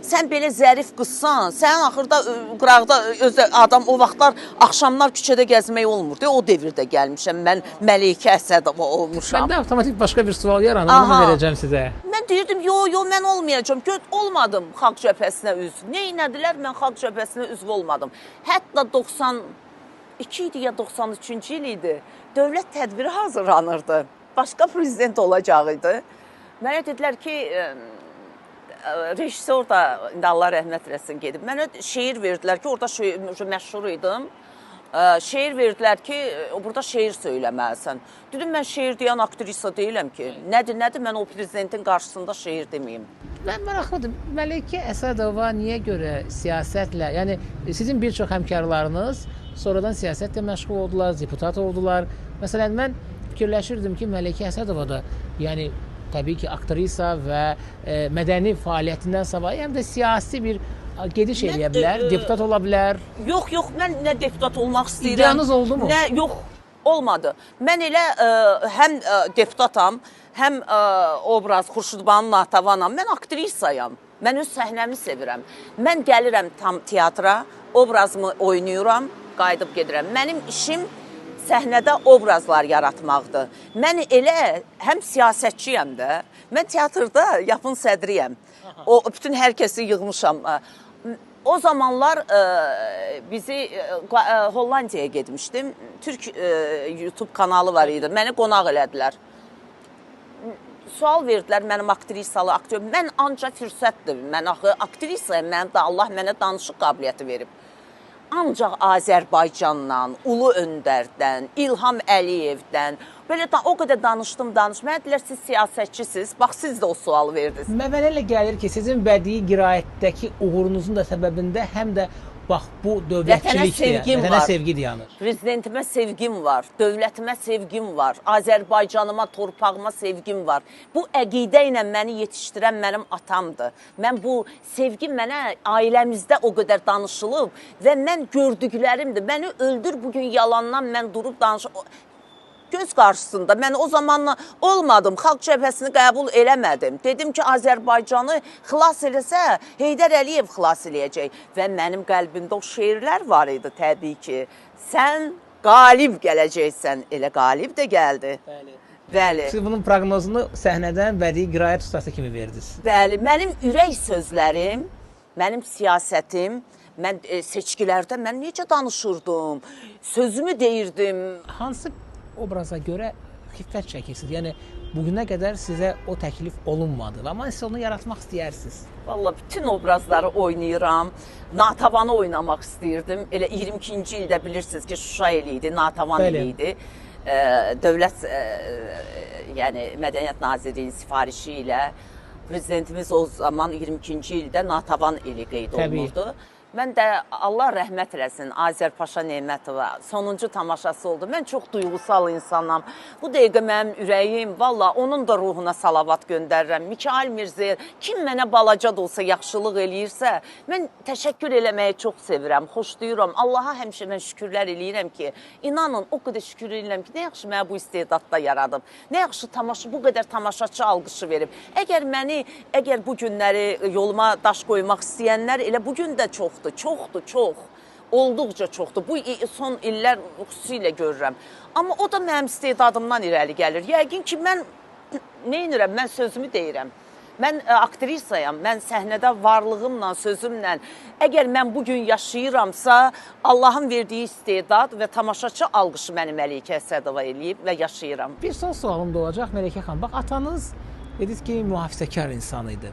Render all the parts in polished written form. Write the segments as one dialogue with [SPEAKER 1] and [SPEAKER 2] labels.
[SPEAKER 1] Sən belə zərif qızsan, sən axırda qıraqda adam o vaxtlar axşamlar küçədə gəzmək olmur. O devirdə gəlmişəm. Mən Məleykə Əsədova olmuşam.
[SPEAKER 2] Məndə avtomatik başqa bir sual yaranır, onu verəcəm sizə.
[SPEAKER 1] Mən deyirdim, mən olmayacağam. Olmadım Xalq Cəbhəsinə üzv. Neynədilər? Mən Xalq Cəbhəsinə üzv olmadım. Hətta 92 idi ya 93-cü il idi. Dövlət tədbiri hazırlanırdı. Başqa prezident olacaqdı. Mənə dedilər ki, rejissor da, indi Allah rəhmət eləsin, gedib. Mənə şeir verdilər ki, orada məşhur idim. Şeir verdilər ki, burada şeir söyləməlisən. Dedim, mən şeir deyən aktrisa deyiləm ki. Nədir, mən o prezidentin qarşısında şeir deməyim.
[SPEAKER 2] Mən maraqlıdır, Məleykə Əsədova niyə görə siyasətlə, yəni sizin bir çox həmkarlarınız sonradan siyasətlə məşğul oldular, deputat oldular. Məsələn, mən fikirləşirdim ki, Məleykə Əsədova da, yəni təbii ki, aktrisa və mədəni fəaliyyətindən savayı həm də siyasi bir gediş eləyə bilər, deputat ola bilər. Yox,
[SPEAKER 1] mən nə deputat olmaq istəyirəm.
[SPEAKER 2] İddianız oldu mu?
[SPEAKER 1] Yox, olmadı. Mən elə həm deputatam, həm obraz Xurşudbanu Natavanam, mən aktrisayam. Mən öz səhnəmi sevirəm. Mən gəlirəm tam teatra, obrazımı oynayıram, qayıdıb gedirəm. Mənim işim səhnədə obrazlar yaratmaqdır. Mən elə həm siyasətçiyəm də, mən teatrda yapın sədriyəm. Bütün hər kəsi yığmışam. O zamanlar bizi Hollandiyaya getmişdim. Türk YouTube kanalı var idi. Məni qonaq elədilər. Sual verdilər mənim aktrisalı, aktyor. Mən ancaq fürsətdir. Mən axı aktrisayım. Allah mənə danışıq qabiliyyəti verib. Ancaq Azərbaycandan, Ulu Öndərdən, İlham Əliyevdən, belə o qədər danışdım. Mənə deyilər, siz siyasətçisiniz. Bax, siz də o sualı verdiniz.
[SPEAKER 2] Mənə elə gəlir ki, sizin bədii qiraətdəki uğurunuzun da səbəbində həm də bax, bu dövlətçilikdir, vətənə sevgi dayanır.
[SPEAKER 1] Prezidentimə sevgim var, dövlətimə sevgim var, Azərbaycanıma, torpağıma sevgim var. Bu əqidə ilə məni yetişdirən mənim atamdır. Mən bu sevgi mənə ailəmizdə o qədər danışılıb və mən gördüklərimdir. Məni öldür bugün yalandan mən durub danışım. Göz qarşısında mən o zamanla olmadım, Xalq Cəbhəsini qəbul eləmədim. Dedim ki, Azərbaycanı xilas eləsə, Heydər Əliyev xilas eləyəcək. Və mənim qəlbimdə o şeirlər var idi təbii ki. Sən qalib gələcəksən, elə qalib də gəldi. Bəli.
[SPEAKER 2] Siz bunun proqnozunu səhnədən bədii qiraət ustası kimi verdiniz.
[SPEAKER 1] Bəli, mənim ürək sözlərim, mənim siyasətim, mən seçkilərdə mən necə danışırdım, sözümü deyirdim.
[SPEAKER 2] Hansı obraza görə xiffət çəkirsiniz? Yəni, bugünə qədər sizə o təklif olunmadı. Amma siz onu yaratmaq istəyirsiniz.
[SPEAKER 1] Vallahi bütün obrazları oynayıram. Natavanı oynamaq istəyirdim. Elə 22-ci ildə bilirsiniz ki, Şuşa ili idi, Natavan ili idi. Dövlət, yəni Mədəniyyət Nazirliyinin sifarişi ilə prezidentimiz o zaman 22-ci ildə Natavan ili qeyd olunurdu. Mən də Allah rəhmət eləsin Azərpaşa Nemətova sonuncu tamaşası oldu. Mən çox duyğusal insanam. Bu dəqiqə mənim ürəyim, valla onun da ruhuna salavat göndərirəm. Mikail Mirzəyev, kim mənə balaca da olsa yaxşılıq eləyirsə, mən təşəkkür eləməyi çox sevirəm, xoşlayıram. Allaha həmişə mən şükürlər eləyirəm ki, inanın o qədər şükür eləyirəm ki, nə yaxşı mənə bu istedadda yaradıb, nə yaxşı bu qədər tamaşaçı alqışı verib. Əgər bu günləri yoluma daş qoymaq istəyənlər elə bugün də çoxdur, olduqca çoxdur. Bu son illər xüsusilə görürəm. Amma o da mənim istedadımdan irəli gəlir. Yəqin ki, mən neynirəm, mən sözümü deyirəm. Mən aktrisayam, mən səhnədə varlığımla, sözümlə, əgər mən bugün yaşayıramsa, Allahın verdiyi istedad və tamaşaçı alqışı məni Məleykə Əsədova eləyib və yaşayıram.
[SPEAKER 2] Bir son sualım da olacaq Məleykə xanım. Bax, atanız dediniz ki, mühafizəkar insan idi.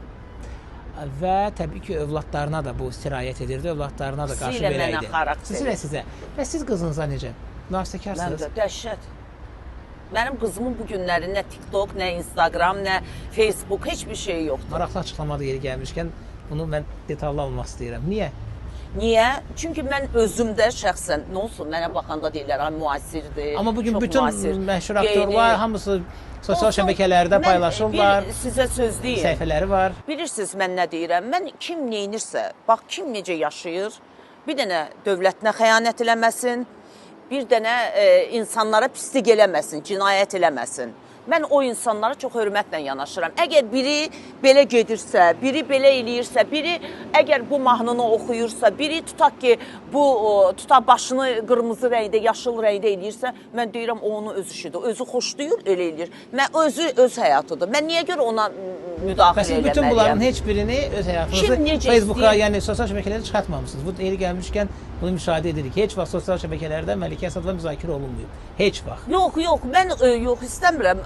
[SPEAKER 2] Və təbii ki, övladlarına da bu sirayət edirdi, övladlarına da qarşı belə idi. Xüsusilə sizə. Və siz qızınıza necə? Mühafizəkarsınız?
[SPEAKER 1] Mənim də dəhşət. Mənim qızımın bu günləri nə TikTok, nə Instagram, nə Facebook, heç bir şey yoxdur.
[SPEAKER 2] Maraqlı açıqlamada yeri gəlmişkən bunu mən detallı almaq istəyirəm. Niyə?
[SPEAKER 1] Niyə? Çünki mən özümdə şəxsən, nə olsun, mənə baxanda deyirlər, müasirdir,
[SPEAKER 2] amma bugün bütün məşhur aktorlar, hamısı sosial şəbəkələrdə paylaşırlar.
[SPEAKER 1] Mən sizə söz deyim.
[SPEAKER 2] Səhifələri var.
[SPEAKER 1] Bilirsiniz mən nə deyirəm? Mən kim neynirsə, bax kim necə yaşayır, bir dənə dövlətinə xəyanət eləməsin, bir dənə insanlara pislik eləməsin, cinayət eləməsin. Mən o insanlara çox hörmətlə yanaşıram. Əgər biri belə gedirsə, biri belə eləyirsə, biri əgər bu mahnını oxuyursa, biri tutaq ki, tutaq başını qırmızı rəngdə, yaşıl rəngdə eləyirsə, mən deyirəm o onun öz işidir. Özü xoşlayır, elə eləyir. Özü öz həyatıdır. Mən niyə görə ona müdaxilə eləməliyəm?
[SPEAKER 2] Bütün bunların heç birini öz həyatınızı Facebooka, yəni sosial şəbəkələrə çıxartmamısınız. Bu yeri gəlmişkən bunu müşahidə edirik. Heç vaxt sosial şəbəkələrdə Məlikə Əsədova müzakirə olunmuyor. Heç vaxt.
[SPEAKER 1] Yox, mən istəmirəm.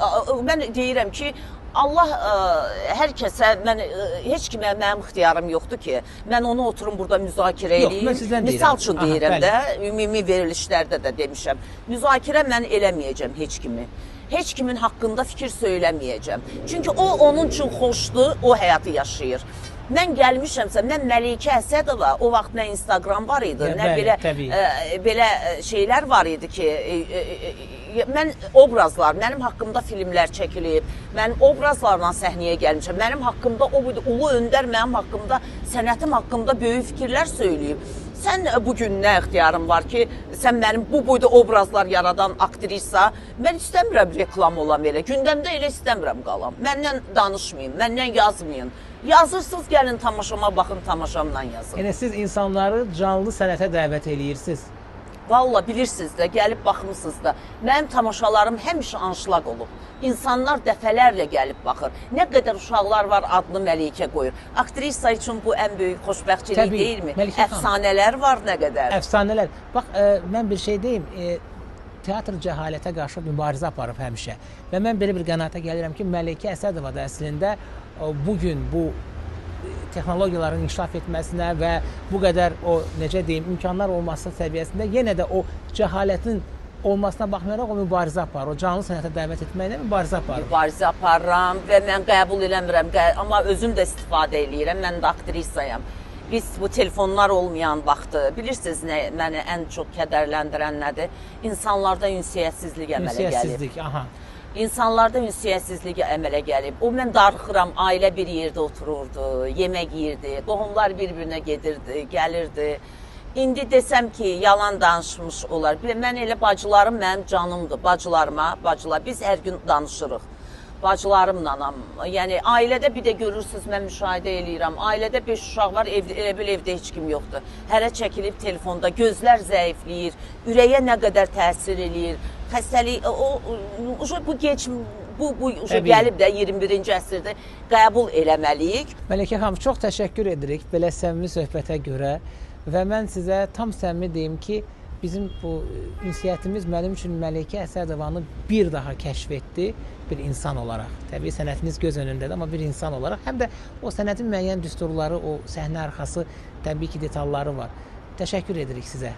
[SPEAKER 1] Mən deyirəm ki, Allah hər kəsə, heç kimə mənim ixtiyarım yoxdur ki, mən onu oturum burada müzakirə edeyim. Misal üçün deyirəm də, ümumi verilişlərdə də demişəm. Müzakirə mən eləməyəcəm heç kimi. Heç kimin haqqında fikir söyləməyəcəm. Çünki o, onun üçün xoşdur, o həyatı yaşayır. Mən gəlmişəmsə, mən Məlikə Əsədova, o vaxt nə Instagram var idi, nə belə şeylər var idi ki, mən obrazlar, mənim haqqımda filmlər çəkilib, mən obrazlarla səhnəyə gəlmişəm, mənim haqqımda Ulu Öndər mənim haqqımda, sənətim haqqında böyük fikirlər söyləyib. Sən bugün nə ixtiyarın var ki, sən mənim bu boyda obrazlar yaradan aktrisa, mən istəmirəm reklam olan elə, gündəmdə elə istəmirəm qalam. Məndən danışmayın, məndən yazmayın. Yazırsınız, gəlin tamaşama baxın, tamaşamdan yazın.
[SPEAKER 2] Yəni siz insanları canlı sənətə dəvət eləyirsiniz.
[SPEAKER 1] Valla bilirsiniz də, gəlib baxmısınız da, mənim tamaşalarım həmişə anşlaq olub. İnsanlar dəfələrlə gəlib baxır. Nə qədər uşaqlar var, adını Məlikə qoyur. Aktrisa üçün bu ən böyük xoşbəxtçilik deyilmi? Əfsanələr var nə qədər.
[SPEAKER 2] Əfsanələr. Bax, mən bir şey deyim, teatr cəhalətə qarşı mübarizə aparıb həmişə. Və mən belə bir qənaətə gəlirəm ki, Məlikə Əsədova da əslində bugün bu texnologiyaların inkişaf etməsinə və bu qədər necə deyim, imkanlar olması səviyyəsində yenə də o cəhalətin olmasına baxmayaraq o mübarizə aparır. O canlı sənətə dəvət etməklə mübarizə aparır.
[SPEAKER 1] Mübarizə aparıram və mən qəbul eləmirəm, amma özüm də istifadə eləyirəm. Mən də aktrisayam. Biz bu telefonlar olmayan vaxtı, bilirsiniz məni ən çox kədərləndirən nədir? İnsanlarda ünsiyyətsizlik əmələ gəlib.
[SPEAKER 2] Ünsiyyətsizlik, aha.
[SPEAKER 1] İnsanlarda ünsiyyətsizlik əmələ gəlib. O, mən darıxıram, ailə bir yerdə otururdu, yemək yiyirdi, qohumlar bir-birinə gedirdi, gəlirdi. İndi desəm ki, yalan danışmış olar. Mən elə bacılarım mənim canımdır, bacılar, biz hər gün danışırıq. Bacılarımla, yəni ailədə bir də görürsünüz, mən müşahidə eləyirəm, ailədə 5 uşaq var, elə bil evdə heç kim yoxdur. Hərə çəkilib telefonda, gözlər zəifləyir, ürəyə nə qədər təsir eləyir, xəstəlik, bu gəlib də 21-ci əsrdə qəbul eləməliyik.
[SPEAKER 2] Məlikə xanım, çox təşəkkür edirik belə səmimi söhbətə görə və mən sizə tam səmimi deyim ki, bizim bu ünsiyyətimiz mənim üçün Məlikə Əsədovanı bir daha kəşf etdi bir insan olaraq. Təbii sənətiniz göz önündədir, amma bir insan olaraq həm də o sənətin müəyyən düsturları, o səhnə arxası təbii ki, detalları var. Təşəkkür edirik sizə.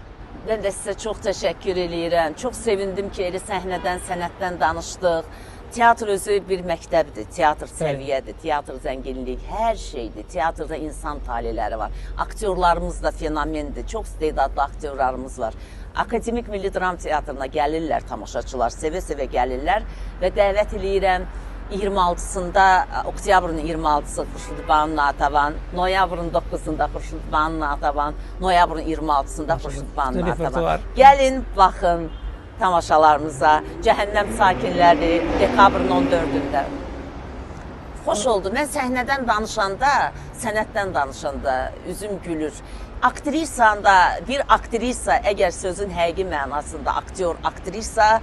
[SPEAKER 1] Mən də sizə çox təşəkkür eləyirəm. Çox sevindim ki, elə səhnədən, sənətdən danışdıq. Teatr özü bir məktəbdir, teatr səviyyədir, teatr zənginlik, hər şeydir. Teatrda insan taleləri var. Aktyorlarımız da fenomendir, çox istedadlı aktyorlarımız var. Akademik Milli Dram Teatrına gəlirlər tamaşaçılar, sevə-sevə gəlirlər və dəvət eləyirəm 26-sında, oktyabrın 26-sı Xurşudbanu Natəvan, noyabrın 9-da Xurşudbanu Natəvan, noyabrın 26-sında Xurşudbanu Natəvan. Gəlin, baxın tamaşalarımıza, Cəhənnəm sakinləri dekabrın 14-də. Xoş oldu. Mən səhnədən danışanda, sənətdən danışanda üzüm gülür. Aktrisanda, bir aktrisa, əgər sözün həqiqi mənasında aktyor, aktrisa,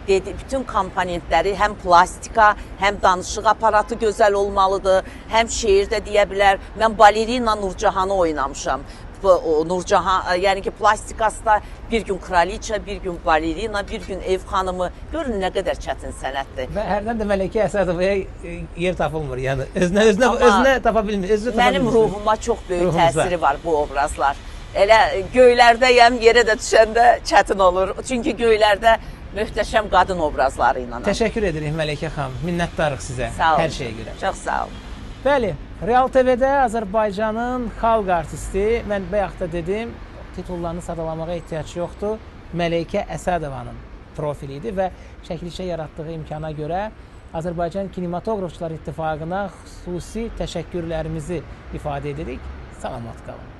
[SPEAKER 1] bütün komponentləri, həm plastika, həm danışıq aparatı gözəl olmalıdır, həm şeirdə deyə bilər. Mən balerina Nurcahanı oynamışam. Nurcahan, yəni ki, plastikasında bir gün kraliça, bir gün balerina, bir gün ev xanımı. Görün nə qədər çətin sənətdir.
[SPEAKER 2] Və hərdən də Məlikə Əsədovaya yer tapılmır, yəni özünə tapa bilmir.
[SPEAKER 1] Mənim ruhuma çox böyük təsiri var bu obrazlar. Elə göylərdəyəm, yerə də düşəndə çətin olur. Çünki göylərdə möhtəşəm qadın obrazları ilə.
[SPEAKER 2] Təşəkkür edirik Məlikə xanım, minnətdarıq sizə hər şeyə görə.
[SPEAKER 1] Çox sağ olun.
[SPEAKER 2] Bəli, Real TV-də Azərbaycanın xalq artisti, mən bayaq da dedim, titullarını sadalamağa ehtiyac yoxdur, Məlikə Əsədovanın profili idi və çəkilişə yaratdığı imkana görə Azərbaycan Kinematografçılar İttifaqına xüsusi təşəkkürlərimizi ifadə edirik. Salamat qalın.